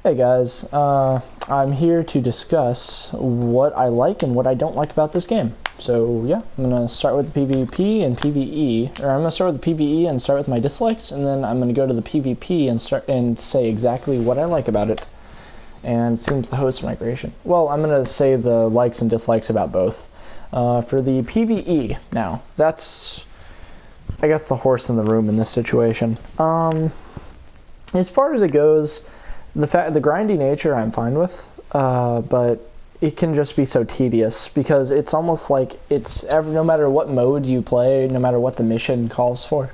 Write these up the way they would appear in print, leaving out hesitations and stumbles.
Hey guys, I'm here to discuss what I like and what I don't like about this game. So yeah, I'm gonna start with the PvP and PvE, or I'm gonna start with the PvE and start with my dislikes, and then I'm gonna go to the PvP and start and say exactly what I like about it. And it seems the host migration. Well, I'm gonna say the likes and dislikes about both. For the PvE now, that's I guess the horse in the room in this situation. As far as it goes, the grindy nature I'm fine with, but it can just be so tedious because it's almost like no matter what mode you play, no matter what the mission calls for,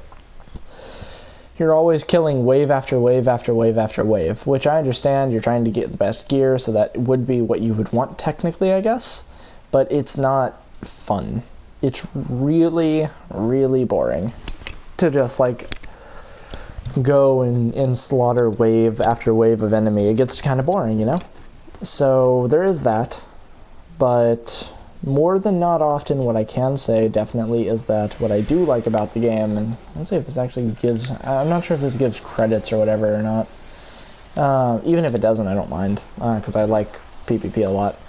you're always killing wave after wave after wave after wave, which I understand you're trying to get the best gear, so that would be what you would want technically, I guess, but it's not fun. It's really, really boring to just like go and slaughter wave after wave of enemy. It gets kind of boring, you know? So there is that, but more than not often what I can say definitely is that what I do like about the game, and let's see if this actually gives, I'm not sure if this gives credits or whatever or not. Even if it doesn't, I don't mind, because I like PvP a lot.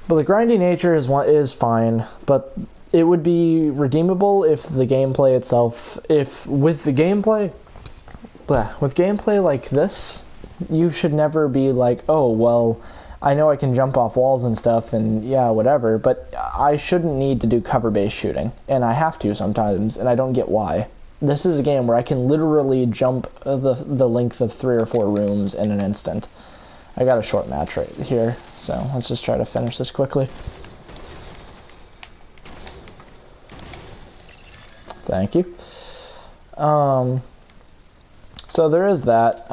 But the grindy nature is fine, but it would be redeemable if the gameplay itself, with gameplay like this, you should never be like, oh, well, I know I can jump off walls and stuff, and yeah, whatever, but I shouldn't need to do cover-based shooting, and I have to sometimes, and I don't get why. This is a game where I can literally jump the length of 3 or 4 rooms in an instant. I got a short match right here, so let's just try to finish this quickly. Thank you. So there is that.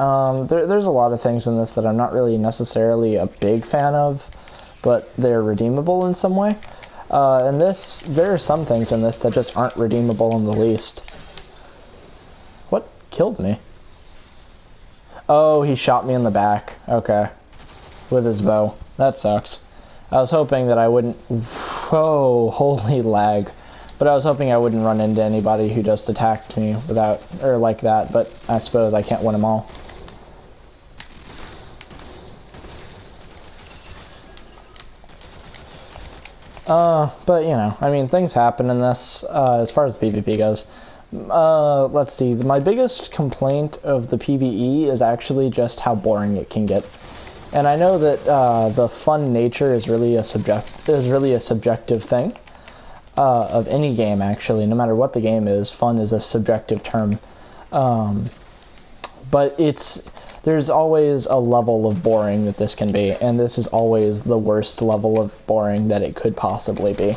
There's a lot of things in this that I'm not really necessarily a big fan of, but they're redeemable in some way. And there are some things in this that just aren't redeemable in the least. What killed me? Oh, he shot me in the back. Okay. With his bow. That sucks. I was hoping that I wouldn't... Whoa, holy lag. But I was hoping I wouldn't run into anybody who just attacked me like that, but I suppose I can't win them all. But you know, I mean, things happen in this, as far as the PvP goes. Let's see, my biggest complaint of the PvE is actually just how boring it can get. And I know that, the fun nature is really a subjective thing. Of any game, actually, no matter what the game is, fun is a subjective term. But there's always a level of boring that this can be, and this is always the worst level of boring that it could possibly be.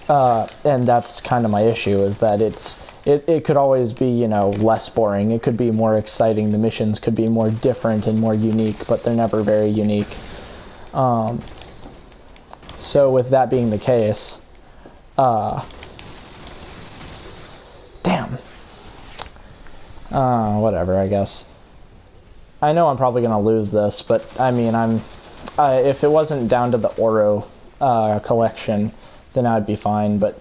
And that's kind of my issue, is that it could always be, you know, less boring. It could be more exciting. The missions could be more different and more unique, but they're never very unique. So with that being the case, damn. Whatever, I guess. I know I'm probably gonna lose this, but I mean, if it wasn't down to the Oro, collection, then I'd be fine, but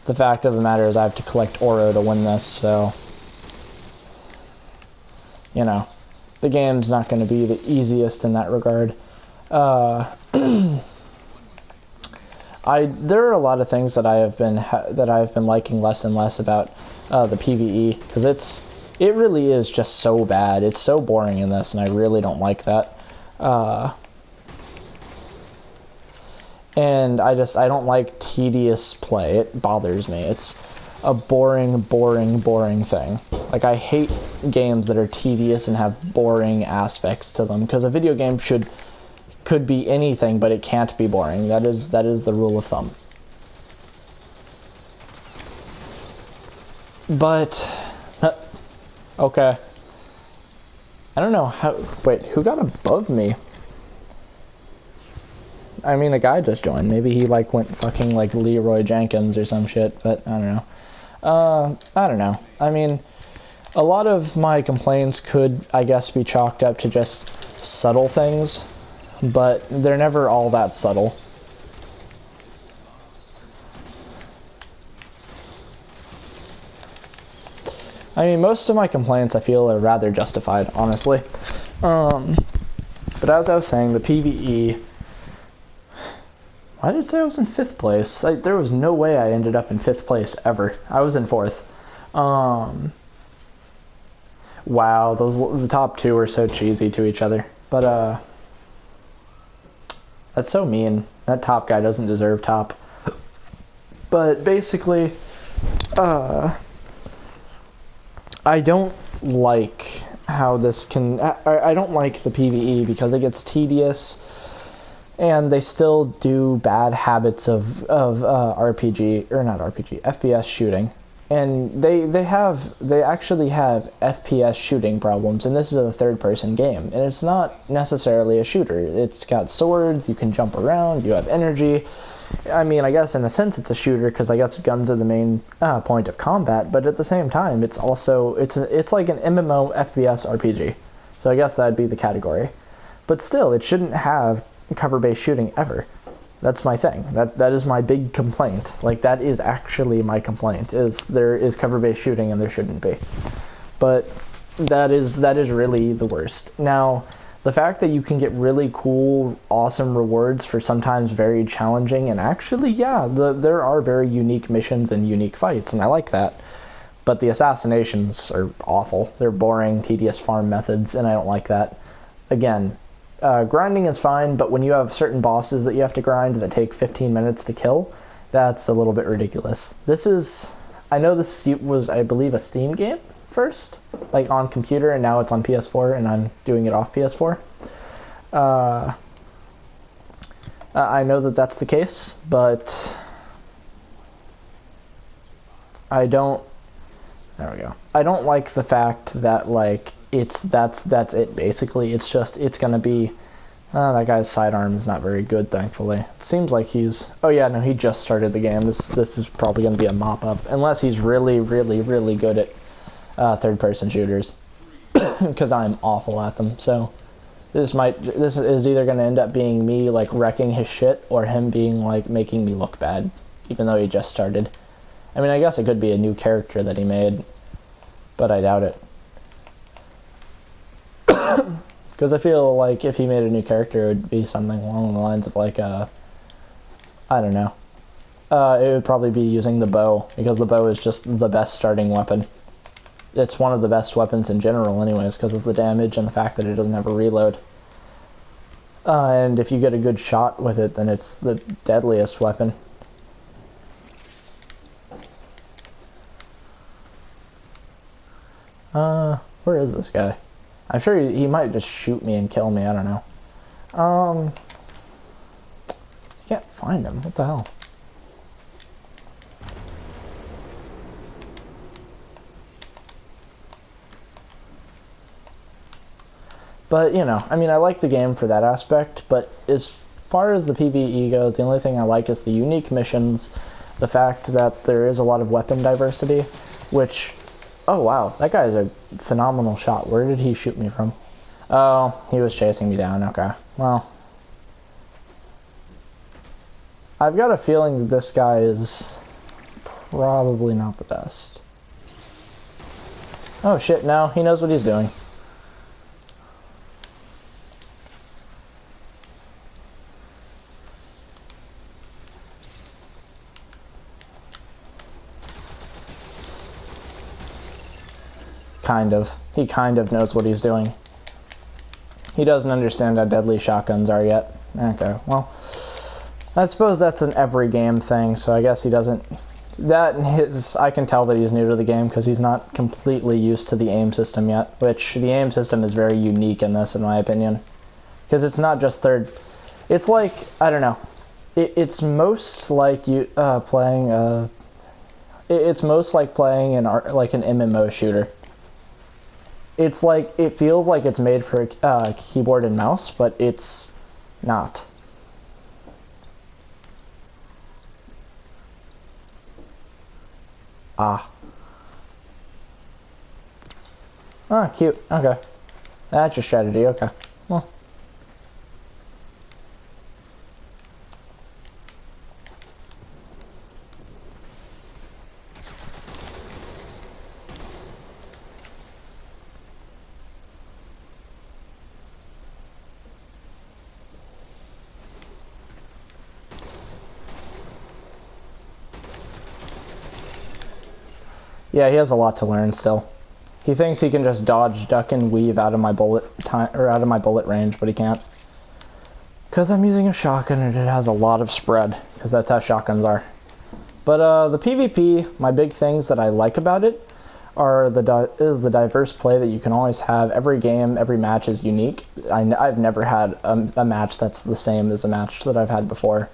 the fact of the matter is I have to collect Oro to win this, so, you know, the game's not gonna be the easiest in that regard. There are a lot of things that I've been liking less and less about the PvE, because it really is just so bad. It's so boring in this, and I really don't like that. And I don't like tedious play. It bothers me. It's a boring thing. Like, I hate games that are tedious and have boring aspects to them, because a video game could be anything, but it can't be boring. That is the rule of thumb. But okay. I don't know how. Wait, who got above me? I mean, a guy just joined. Maybe he like went fucking like Leroy Jenkins or some shit, but I don't know. I don't know. I mean, a lot of my complaints could, I guess, be chalked up to just subtle things, but they're never all that subtle. I mean, most of my complaints I feel are rather justified, honestly. But as I was saying, the PvE... Why did it say I was in 5th place? There was no way I ended up in 5th place, ever. I was in 4th. Wow, the top 2 are so cheesy to each other. But, that's so mean. That top guy doesn't deserve top. But basically, I don't like how this can... I don't like the PvE because it gets tedious, and they still do bad habits of RPG, or not RPG, FPS shooting. And they actually have FPS shooting problems, and this is a third-person game, and it's not necessarily a shooter. It's got swords, you can jump around, you have energy. I mean, I guess in a sense it's a shooter because I guess guns are the main point of combat, but at the same time, it's also it's like an MMO FPS RPG. So I guess that'd be the category. But still, it shouldn't have cover-based shooting ever. That's my thing. That is my big complaint. Like, that is actually my complaint, is there is cover-based shooting and there shouldn't be. But that is really the worst. Now, the fact that you can get really cool, awesome rewards for sometimes very challenging, and actually, yeah, there are very unique missions and unique fights, and I like that. But the assassinations are awful. They're boring, tedious farm methods, and I don't like that. Again, grinding is fine, but when you have certain bosses that you have to grind that take 15 minutes to kill, that's a little bit ridiculous. I know this was, I believe, a Steam game first, like on computer, and now it's on PS4, and I'm doing it off PS4. I know that that's the case, but I don't... There we go. I don't like the fact that, like, that's it basically. It's just, it's gonna be that guy's sidearm is not very good, thankfully. It seems like he's... Oh yeah, no, he just started the game. This is probably gonna be a mop-up, unless he's really, really, really good at third-person shooters, because I'm awful at them. So this is either gonna end up being me like wrecking his shit, or him being like making me look bad, even though he just started. I mean, I guess it could be a new character that he made, but I doubt it. Because I feel like if he made a new character, it would be something along the lines of like, I don't know. It would probably be using the bow, because the bow is just the best starting weapon. It's one of the best weapons in general anyways, because of the damage and the fact that it doesn't have a reload. And if you get a good shot with it, then it's the deadliest weapon. Where is this guy? I'm sure he might just shoot me and kill me, I don't know. I can't find him, what the hell? But, you know, I mean, I like the game for that aspect, but as far as the PvE goes, the only thing I like is the unique missions, the fact that there is a lot of weapon diversity, which... Oh wow, that guy's a phenomenal shot. Where did he shoot me from? Oh, he was chasing me down, okay. Well, I've got a feeling that this guy is probably not the best. Oh shit, no, he knows what he's doing. Kind of. He kind of knows what he's doing. He doesn't understand how deadly shotguns are yet. Okay, well, I suppose that's an every game thing, so I guess he doesn't... That and his... I can tell that he's new to the game because he's not completely used to the aim system yet, which the aim system is very unique in this, in my opinion. Because it's not just third... It's like, I don't know. It's most like you playing... It's most like playing like an MMO shooter. It's like, it feels like it's made for keyboard and mouse, but it's not. Ah. Ah, cute. Okay. That's your strategy. Okay. Well. Yeah, he has a lot to learn still. He thinks he can just dodge, duck, and weave out of my bullet out of my bullet range, but he can't. Because I'm using a shotgun and it has a lot of spread, because that's how shotguns are. But the PvP, my big things that I like about it are the diverse play that you can always have. Every game, every match is unique. I've never had a match that's the same as a match that I've had before.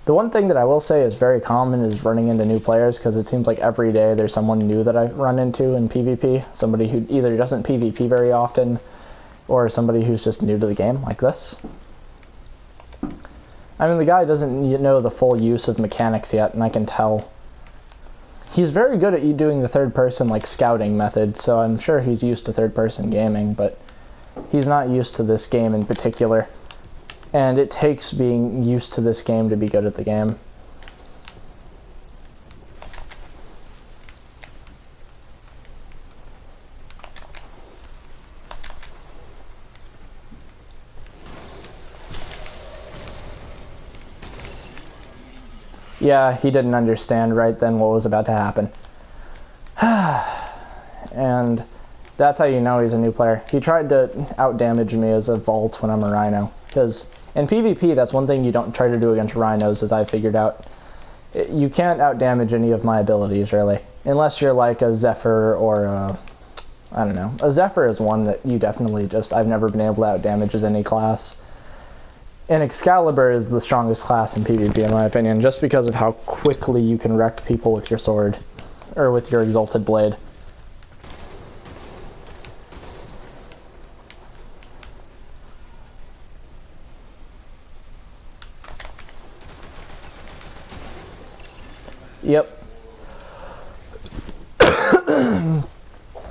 The one thing that I will say is very common is running into new players, because it seems like every day there's someone new that I run into in PvP. Somebody who either doesn't PvP very often, or somebody who's just new to the game, like this. I mean, the guy doesn't know the full use of mechanics yet, and I can tell. He's very good at doing the third-person, like, scouting method, so I'm sure he's used to third-person gaming, but he's not used to this game in particular. And it takes being used to this game to be good at the game. Yeah, he didn't understand right then what was about to happen. And that's how you know he's a new player. He tried to outdamage me as a Vault when I'm a Rhino, because in PvP, that's one thing you don't try to do against Rhinos, as I figured out. You can't outdamage any of my abilities, really. Unless you're like a Zephyr or a... I don't know. A Zephyr is one that you definitely just... I've never been able to outdamage as any class. And Excalibur is the strongest class in PvP, in my opinion, just because of how quickly you can wreck people with your sword. Or with your Exalted Blade. Yep.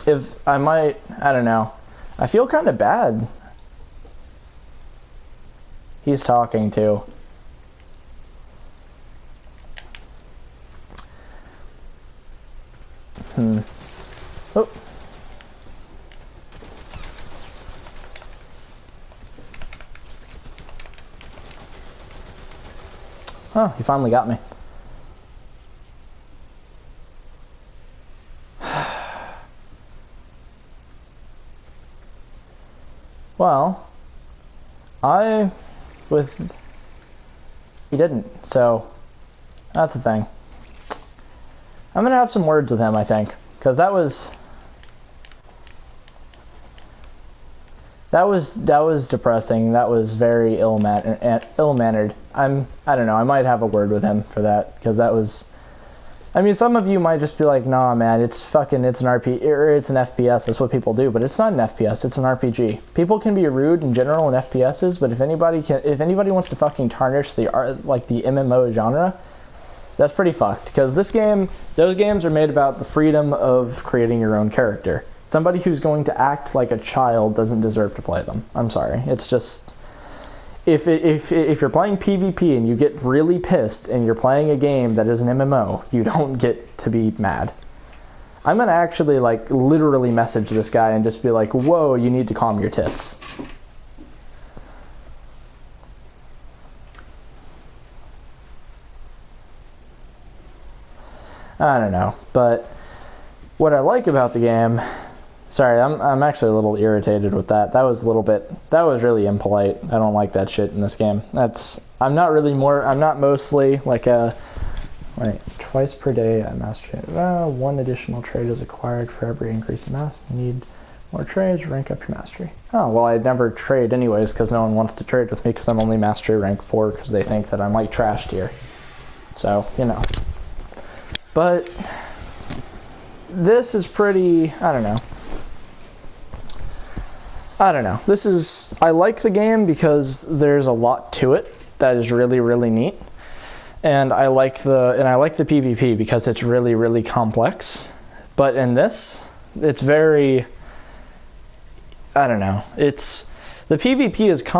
If I might, I don't know. I feel kind of bad. He's talking too. Oh. Huh, he finally got me. Well, he didn't, so that's the thing. I'm gonna have some words with him, I think, because that was depressing. That was very ill-mannered. I don't know. I might have a word with him for that, because that was. I mean, some of you might just be like, "Nah, man, it's an RP or it's an FPS. That's what people do." But it's not an FPS. It's an RPG. People can be rude in general in FPSs, but if anybody wants to fucking tarnish the MMO genre, that's pretty fucked. Because those games are made about the freedom of creating your own character. Somebody who's going to act like a child doesn't deserve to play them. I'm sorry. It's just. If you're playing PvP and you get really pissed and you're playing a game that is an MMO, you don't get to be mad. I'm gonna actually literally message this guy and just be like, whoa, you need to calm your tits. I don't know, but what I like about the game... Sorry, I'm actually a little irritated with that. That was really impolite. I don't like that shit in this game. I'm not mostly like a, wait, twice per day I master trade. One additional trade is acquired for every increase in mastery. You need more trades, rank up your mastery. Oh, well, I never trade anyways because no one wants to trade with me because I'm only mastery rank 4 because they think that I'm like trash tier. So, you know. But this is pretty, I don't know. I like the game because there's a lot to it that is really, really neat. And I like the PvP because it's really, really complex. But in this, it's very, I don't know. The PvP is complex.